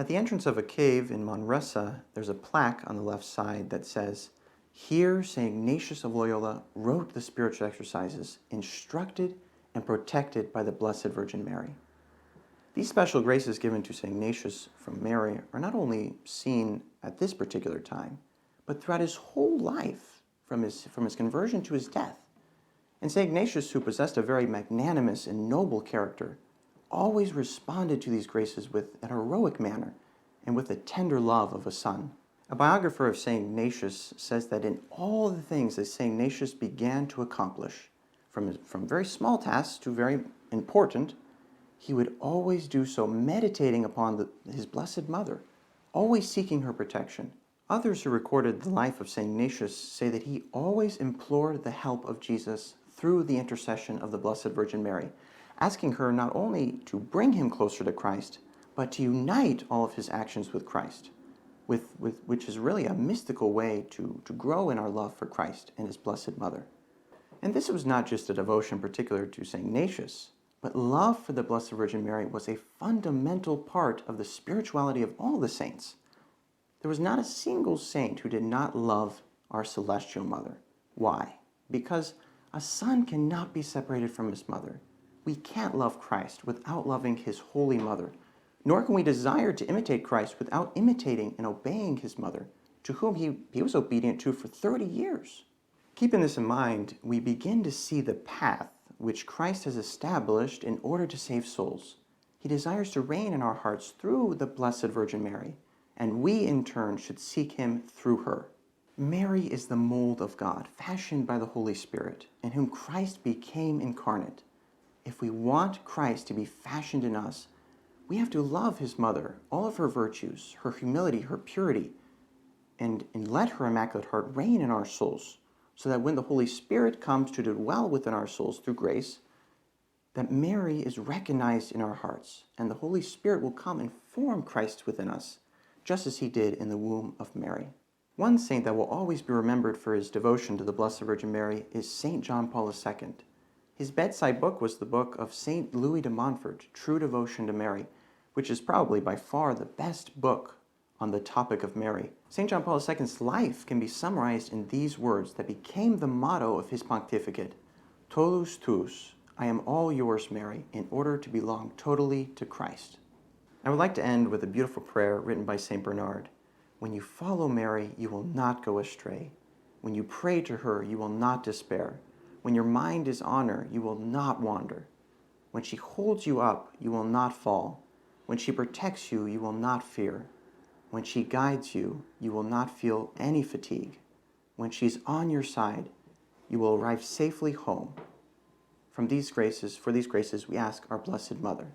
At the entrance of a cave in Manresa, there's a plaque on the left side that says, "Here St. Ignatius of Loyola wrote the spiritual exercises, instructed and protected by the Blessed Virgin Mary." These special graces given to St. Ignatius from Mary are not only seen at this particular time, but throughout his whole life, from his conversion to his death. And St. Ignatius, who possessed a very magnanimous and noble character, always responded to these graces with an heroic manner and with the tender love of a son. A biographer of St. Ignatius says that in all the things that St. Ignatius began to accomplish, from very small tasks to very important, he would always do so meditating upon his Blessed Mother, always seeking her protection. Others who recorded the life of St. Ignatius say that he always implored the help of Jesus through the intercession of the Blessed Virgin Mary, asking her not only to bring him closer to Christ, but to unite all of his actions with Christ, which is really a mystical way to grow in our love for Christ and his Blessed Mother. And this was not just a devotion particular to St. Ignatius, but love for the Blessed Virgin Mary was a fundamental part of the spirituality of all the saints. There was not a single saint who did not love our Celestial Mother. Why? Because a son cannot be separated from his mother. We can't love Christ without loving his Holy Mother, nor can we desire to imitate Christ without imitating and obeying his mother, to whom he was obedient to for 30 years. Keeping this in mind, we begin to see the path which Christ has established in order to save souls. He desires to reign in our hearts through the Blessed Virgin Mary, and we in turn should seek him through her. Mary is the mold of God, fashioned by the Holy Spirit, in whom Christ became incarnate. If we want Christ to be fashioned in us, we have to love his mother, all of her virtues, her humility, her purity, and let her Immaculate Heart reign in our souls, so that when the Holy Spirit comes to dwell within our souls through grace, that Mary is recognized in our hearts, and the Holy Spirit will come and form Christ within us, just as he did in the womb of Mary. One saint that will always be remembered for his devotion to the Blessed Virgin Mary is St. John Paul II. His bedside book was the book of St. Louis de Montfort, True Devotion to Mary, which is probably by far the best book on the topic of Mary. St. John Paul II's life can be summarized in these words that became the motto of his pontificate: Totus tuus, I am all yours, Mary, in order to belong totally to Christ. I would like to end with a beautiful prayer written by St. Bernard. When you follow Mary, you will not go astray. When you pray to her, you will not despair. When your mind is on her, you will not wander. When she holds you up, you will not fall. When she protects you, you will not fear. When she guides you, you will not feel any fatigue. When she's on your side, you will arrive safely home. For these graces, we ask our Blessed Mother.